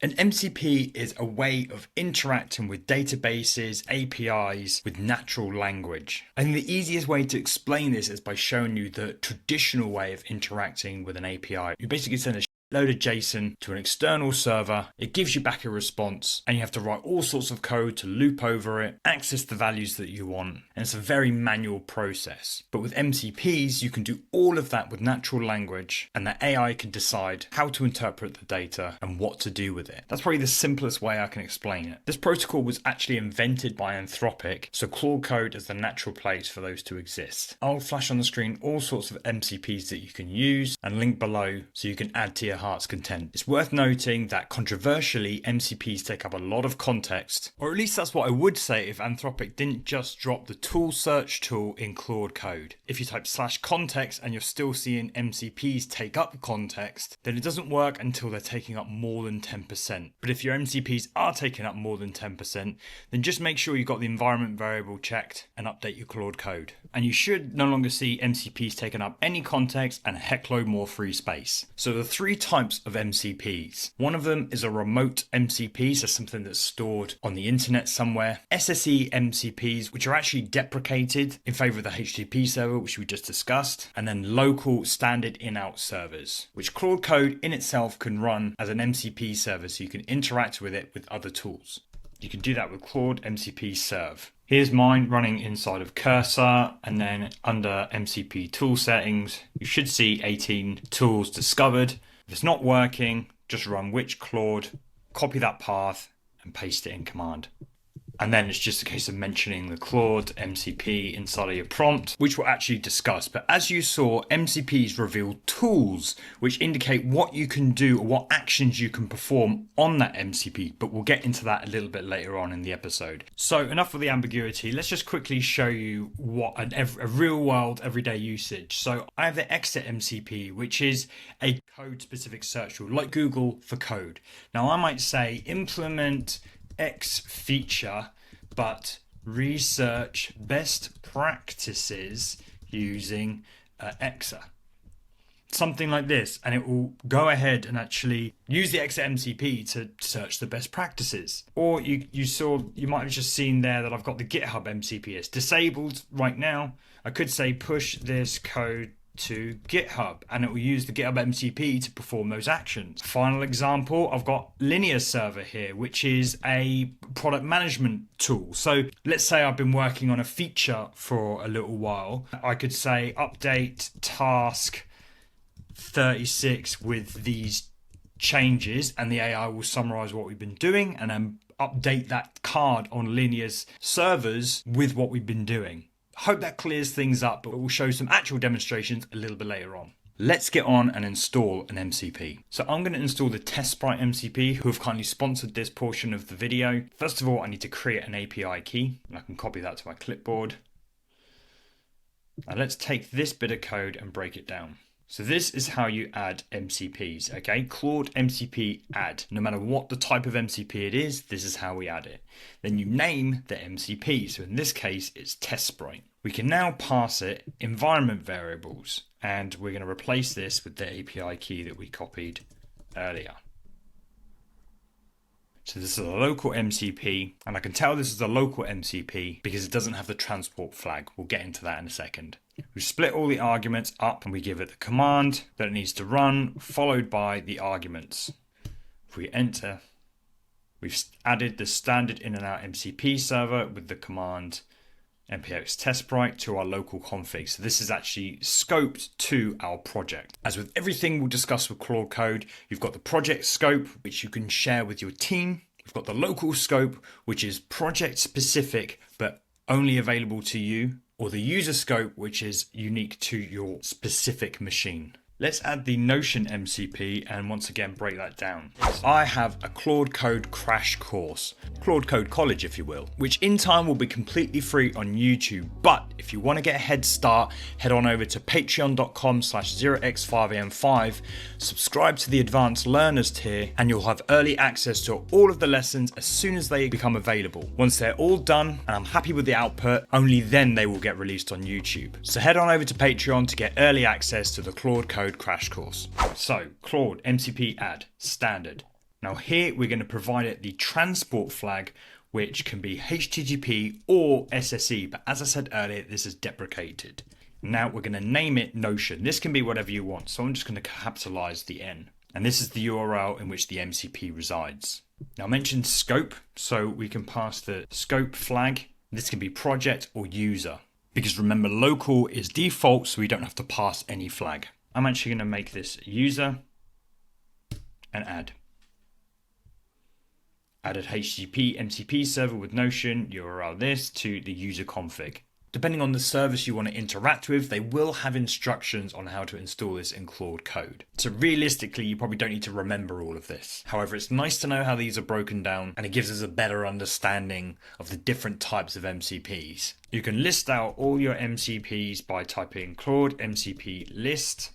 An MCP is a way of interacting with databases, APIs, with natural language. I think the easiest way to explain this is by showing you the traditional way of interacting with an API. You basically send a load of JSON to an external server, it gives you back a response, and you have to write all sorts of code to loop over it, access the values that you want, and it's a very manual process. But with MCPs, you can do all of that with natural language, and the AI can decide how to interpret the data and what to do with it. That's probably the simplest way I can explain it. This protocol was actually invented by Anthropic, so Claude Code is the natural place for those to exist. I'll flash on the screen all sorts of MCPs that you can use and link below so you can add to your heart's content. It's worth noting that controversially, MCPs take up a lot of context, or at least that's what I would say if Anthropic didn't just drop the tool search tool in Claude Code. If you type /context and you're still seeing MCPs take up context, then it doesn't work until they're taking up more than 10%. But if your MCPs are taking up more than 10%, then just make sure you've got the environment variable checked and update your Claude Code. And you should no longer see MCPs taking up any context and a heckload more free space. So the three types of MCPs. One of them is a remote MCP, so something that's stored on the internet somewhere. SSE MCPs, which are actually deprecated in favor of the HTTP server, which we just discussed. And then local standard in-out servers, which Claude Code in itself can run as an MCP server, so you can interact with it with other tools. You can do that with Claude MCP Serve. Here's mine running inside of Cursor, and then under MCP tool settings, you should see 18 tools discovered. If it's not working, just run which Claude, copy that path and paste it in command. And then it's just a case of mentioning the Claude MCP inside of your prompt, which we'll actually discuss. But as you saw, MCPs reveal tools which indicate what you can do or what actions you can perform on that MCP. But we'll get into that a little bit later on in the episode. So enough of the ambiguity. Let's just quickly show you what a real world everyday usage. So I have the exit MCP, which is a code specific search tool like Google for code. Now I might say implement X feature, but research best practices using Exa. Something like this, and it will go ahead and actually use the Exa MCP to search the best practices. Or you might have just seen there that I've got the GitHub MCP. It's disabled right now. I could say push this code to GitHub, and it will use the GitHub MCP to perform those actions. Final example, I've got Linear Server here, which is a product management tool. So let's say I've been working on a feature for a little while. I could say update task 36 with these changes, and the AI will summarize what we've been doing and then update that card on Linear's servers with what we've been doing. Hope that clears things up, but we'll show some actual demonstrations a little bit later on. Let's get on and install an MCP. So I'm going to install the TestSprite MCP, who have kindly sponsored this portion of the video. First of all, I need to create an API key, and I can copy that to my clipboard. Now let's take this bit of code and break it down. So this is how you add MCPs, okay? Claude MCP add. No matter what the type of MCP it is, this is how we add it. Then you name the MCP. So in this case, it's TestSprite. We can now pass it environment variables, and we're going to replace this with the API key that we copied earlier. So this is a local MCP, and I can tell this is a local MCP because it doesn't have the transport flag. We'll get into that in a second. We split all the arguments up and we give it the command that it needs to run, followed by the arguments. If we enter, we've added the standard in and out MCP server with the command npx TestSprite to our local config. So this is actually scoped to our project. As with everything we'll discuss with Claude Code, you've got the project scope, which you can share with your team. You've got the local scope, which is project specific, but only available to you, or the user scope, which is unique to your specific machine. Let's add the Notion MCP and once again break that down. I have a Claude Code crash course, Claude Code College if you will, which in time will be completely free on YouTube. But if you want to get a head start, head on over to patreon.com/0x5am5, subscribe to the advanced learners tier, and you'll have early access to all of the lessons as soon as they become available. Once they're all done and I'm happy with the output, only then they will get released on YouTube. So head on over to Patreon to get early access to the Claude Code crash course. So Claude MCP add standard. Now here we're going to provide it the transport flag, which can be HTTP or SSE, but as I said earlier, this is deprecated. Now we're going to name it Notion. This can be whatever you want, so I'm just going to capitalize the N. And this is the URL in which the MCP resides. Now I mentioned scope, so we can pass the scope flag. This can be project or user, because remember local is default, so we don't have to pass any flag. I'm actually going to make this user and add. Added HTTP MCP server with Notion, URL this to the user config. Depending on the service you want to interact with, they will have instructions on how to install this in Claude Code. So realistically, you probably don't need to remember all of this. However, it's nice to know how these are broken down, and it gives us a better understanding of the different types of MCPs. You can list out all your MCPs by typing Claude MCP list.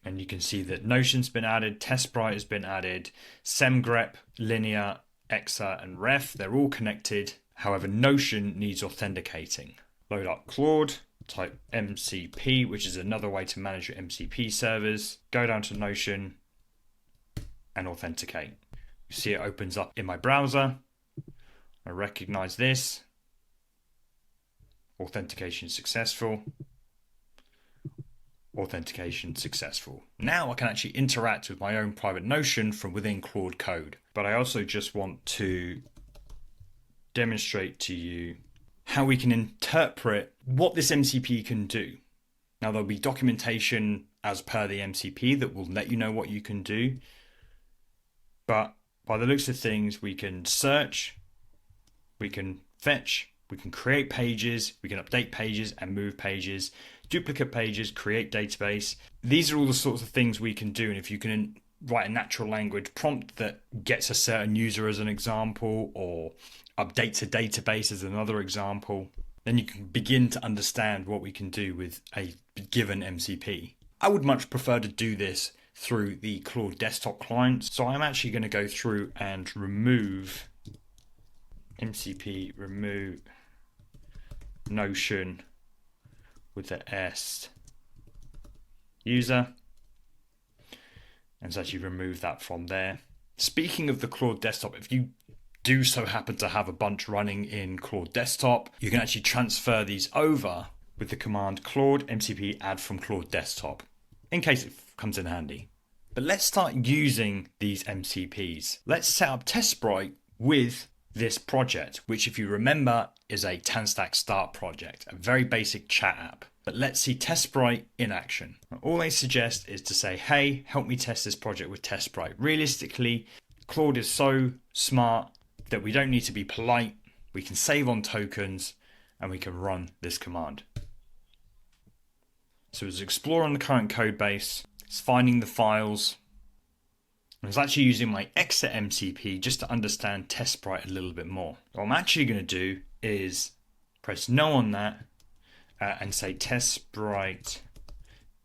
And you can see that Notion's been added, TestBrite has been added, SemGrep, Linear, Exa, and Ref, they're all connected. However, Notion needs authenticating. Load up Claude, type MCP, which is another way to manage your MCP servers. Go down to Notion and authenticate. You see it opens up in my browser. I recognize this. Authentication successful. Authentication successful. Now I can actually interact with my own private Notion from within Claude Code. But I also just want to demonstrate to you how we can interpret what this MCP can do. Now there'll be documentation as per the MCP that will let you know what you can do. But by the looks of things, we can search, we can fetch, we can create pages, we can update pages and move pages, duplicate pages, create database. These are all the sorts of things we can do. And if you can write a natural language prompt that gets a certain user as an example, or updates a database as another example, then you can begin to understand what we can do with a given MCP. I would much prefer to do this through the Claude desktop client. So I'm actually going to go through and remove MCP, remove Notion with the S user, and so actually remove that from there. Speaking of the Claude desktop, if you do so happen to have a bunch running in Claude desktop, you can actually transfer these over with the command Claude MCP add from Claude desktop, in case it comes in handy. But let's start using these MCPs. Let's set up TestBrite with this project, which if you remember is a TanStack start project, a very basic chat app. But let's see TestBrite in action. All I suggest is to say, hey, help me test this project with TestBrite. Realistically, Claude is so smart that we don't need to be polite. We can save on tokens and we can run this command. So it's exploring the current code base, it's finding the files. I was actually using my exit MCP just to understand TestBrite a little bit more. What I'm actually going to do is press no on that and say TestBrite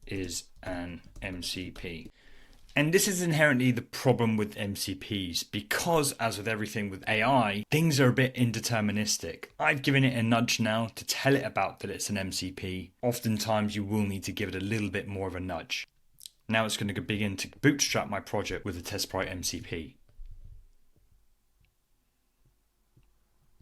is an MCP. And this is inherently the problem with MCPs, because as with everything with AI, things are a bit indeterministic. I've given it a nudge now to tell it about that it's an MCP. Oftentimes you will need to give it a little bit more of a nudge. Now it's going to begin to bootstrap my project with the TestBrite MCP.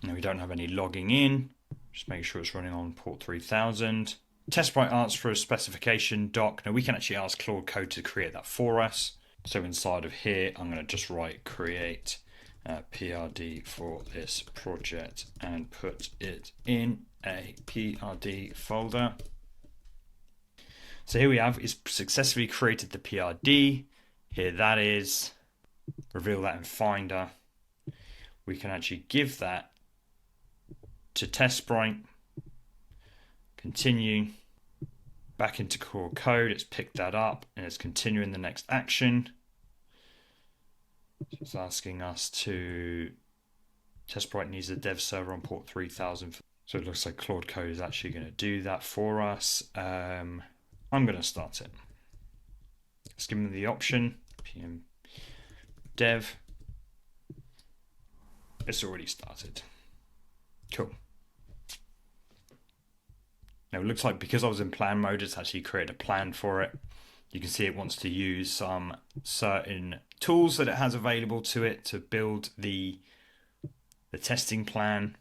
Now we don't have any logging in. Just make sure it's running on port 3000. TestBrite asks for a specification doc. Now we can actually ask Claude Code to create that for us. So inside of here, I'm going to just write create PRD for this project and put it in a PRD folder. So here we have, it's successfully created the PRD. Here that is. Reveal that in Finder. We can actually give that to TestBrite. Continue. Back into Claude Code, it's picked that up and it's continuing the next action. So it's asking us to, TestBrite needs a dev server on port 3000. So it looks like Claude Code is actually going to do that for us. I'm going to start it. Let's give them the option, PM dev. It's already started. Cool. Now it looks like because I was in plan mode, it's actually created a plan for it. You can see it wants to use some certain tools that it has available to it to build the testing plan.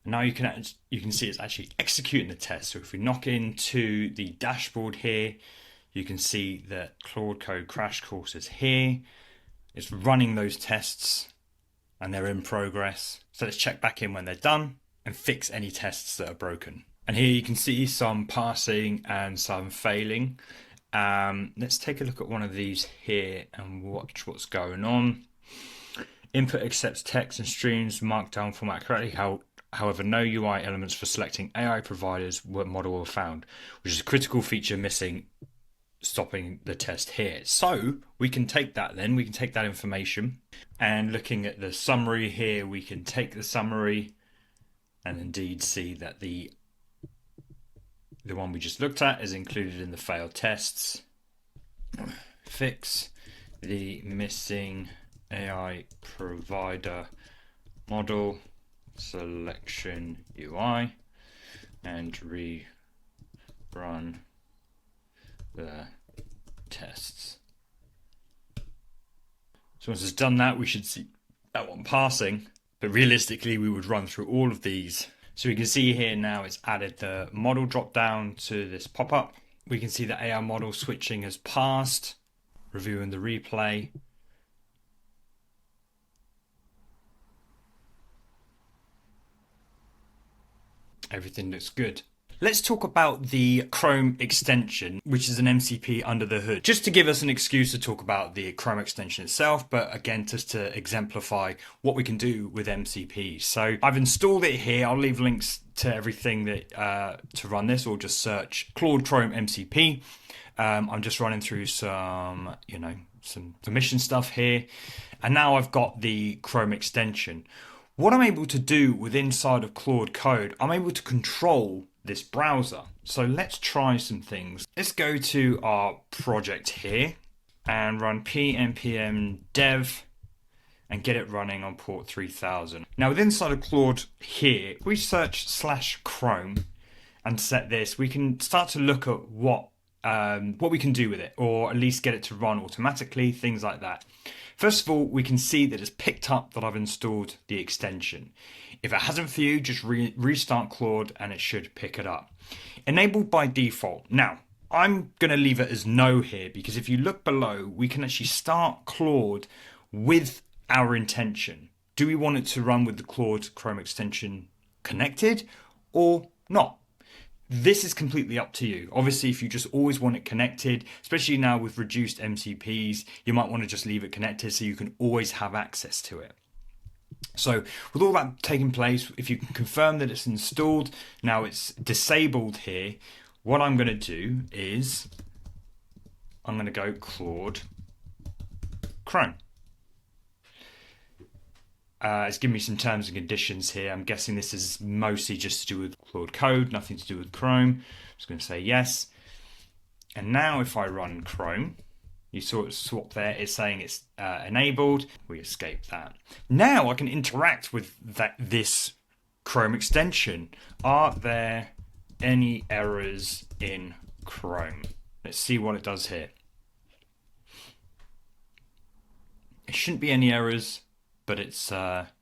Now you can see it's actually executing the test. So if we knock into the dashboard here, you can see that Claude Code crash course is here. It's running those tests and they're in progress. So let's check back in when they're done and fix any tests that are broken. And here you can see some passing and some failing. Let's take a look at one of these here and watch what's going on. Input accepts text and streams markdown format correctly. However, no UI elements for selecting AI providers model were found, which is a critical feature missing, stopping the test here. So we can take that then, we can take that information, and looking at the summary here, we can take the summary and indeed see that the one we just looked at is included in the failed tests. Fix the missing AI provider model selection UI and rerun the tests. So once it's done that, we should see that one passing, but realistically we would run through all of these. So we can see here now it's added the model drop down to this pop-up. We can see the AI model switching has passed, reviewing the replay. Everything looks good. Let's talk about the Chrome extension, which is an MCP under the hood. Just to give us an excuse to talk about the Chrome extension itself, but again, just to exemplify what we can do with MCPs. So I've installed it here. I'll leave links to everything that to run this, or just search Claude Chrome MCP. I'm just running through some permission stuff here. And now I've got the Chrome extension. What I'm able to do with inside of Claude Code, I'm able to control this browser. So let's try some things. Let's go to our project here and run pnpm dev and get it running on port 3000. Now with inside of Claude here, if we search /Chrome and set this, we can start to look at what we can do with it, or at least get it to run automatically, things like that. First of all, we can see that it's picked up that I've installed the extension. If it hasn't for you, just restart Claude and it should pick it up. Enabled by default. Now, I'm going to leave it as no here, because if you look below, we can actually start Claude with our intention. Do we want it to run with the Claude Chrome extension connected or not? This is completely up to you. Obviously, if you just always want it connected, especially now with reduced MCPs, you might want to just leave it connected so you can always have access to it. So with all that taking place, if you can confirm that it's installed, now it's disabled here, what I'm going to do is I'm going to go Claude Chrome. It's giving me some terms and conditions here. I'm guessing this is mostly just to do with Claude Code, nothing to do with Chrome. I'm just going to say yes. And now if I run Chrome, you saw it swap there. It's saying it's enabled. We escape that. Now I can interact with this Chrome extension. Are there any errors in Chrome? Let's see what it does here. It shouldn't be any errors, but it's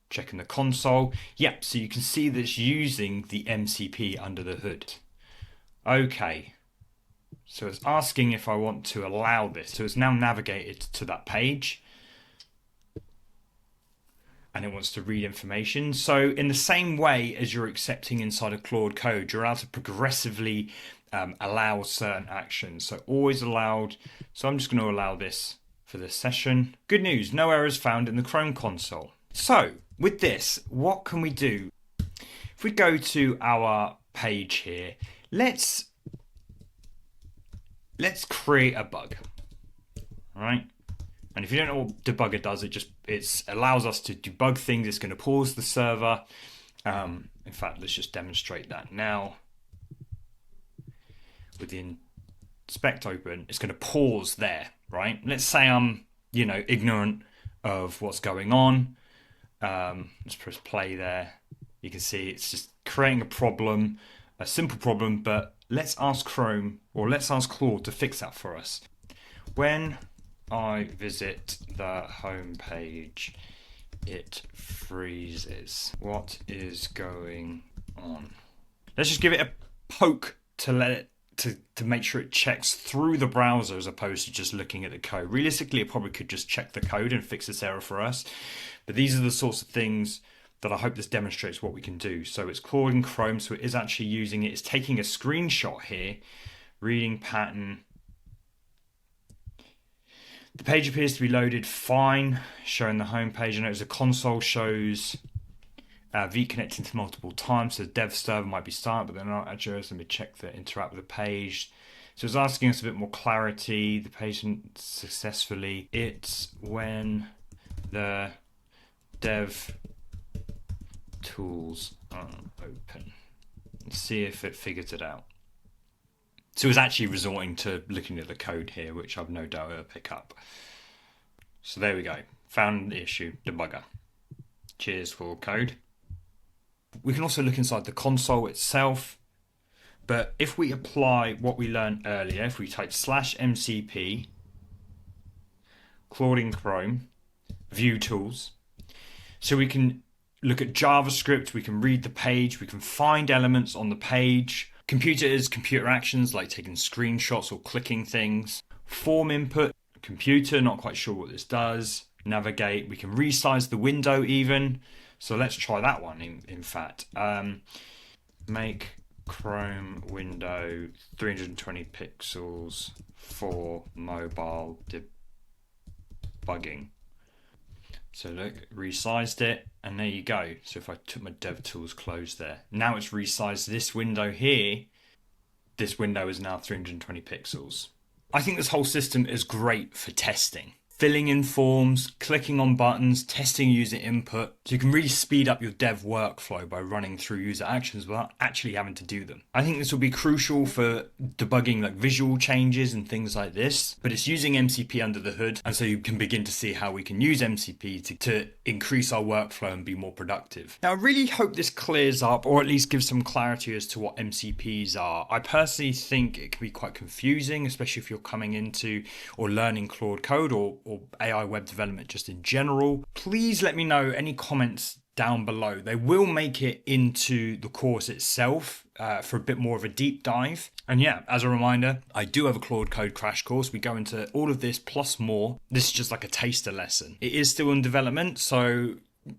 checking the console. Yep, so you can see that it's using the MCP under the hood. Okay, so it's asking if I want to allow this. So it's now navigated to that page and it wants to read information. So in the same way as you're accepting inside of Claude Code, you're allowed to progressively allow certain actions. So always allowed. So I'm just going to allow this for this session. Good news, no errors found in the Chrome console. So with this, what can we do? If we go to our page here, let's create a bug. All right. And if you don't know what debugger does, it allows us to debug things. It's going to pause the server. In fact, let's just demonstrate that now. With the inspect open, it's going to pause there. Right? Let's say I'm, ignorant of what's going on. Let's press play there. You can see it's just creating a problem. A simple problem, but let's ask Chrome, or let's ask Claude to fix that for us. When I visit the home page, it freezes. What is going on? Let's just give it a poke to let it to make sure it checks through the browser as opposed to just looking at the code. Realistically, it probably could just check the code and fix this error for us. But these are the sorts of things that I hope this demonstrates what we can do. So it's Claude in Chrome, so it is actually using it. It's taking a screenshot here, reading pattern. The page appears to be loaded fine, showing the home page. I notice the console shows V connecting to multiple times, so the dev server might be started, but they're not actually. Let me check the interact with the page. So it's asking us a bit more clarity. The patient successfully. It's when the dev tools are open. Let's see if it figures it out. So it's actually resorting to looking at the code here, which I've no doubt it'll pick up. So there we go. Found the issue, debugger. Cheers for code. We can also look inside the console itself. But if we apply what we learned earlier, if we type /MCP, Claude in Chrome, view tools, so we can look at JavaScript, we can read the page, we can find elements on the page. Computer is computer actions like taking screenshots or clicking things. Form input, computer, not quite sure what this does. Navigate, we can resize the window even. So let's try that one in fact. Make Chrome window 320 pixels for mobile debugging. So look, resized it, and there you go. So if I took my DevTools closed there, now it's resized this window here. This window is now 320 pixels. I think this whole system is great for testing. Filling in forms, clicking on buttons, testing user input. So you can really speed up your dev workflow by running through user actions without actually having to do them. I think this will be crucial for debugging like visual changes and things like this, but it's using MCP under the hood. And so you can begin to see how we can use MCP to increase our workflow and be more productive. Now, I really hope this clears up, or at least gives some clarity as to what MCPs are. I personally think it can be quite confusing, especially if you're coming into or learning Claude Code or AI web development just in general. Please let me know any comments down below. They will make it into the course itself for a bit more of a deep dive. And yeah, as a reminder, I do have a Claude Code crash course. We go into all of this plus more. This is just like a taster lesson. It is still in development, so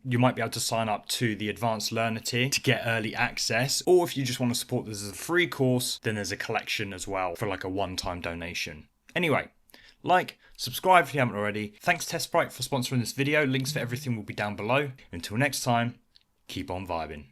you might be able to sign up to the advanced learner tier to get early access. Or if you just want to support this as a free course, then there's a collection as well for like a one-time donation. Anyway, like, subscribe if you haven't already. Thanks Testbright for sponsoring this video. Links for everything will be down below. Until next time, keep on vibing.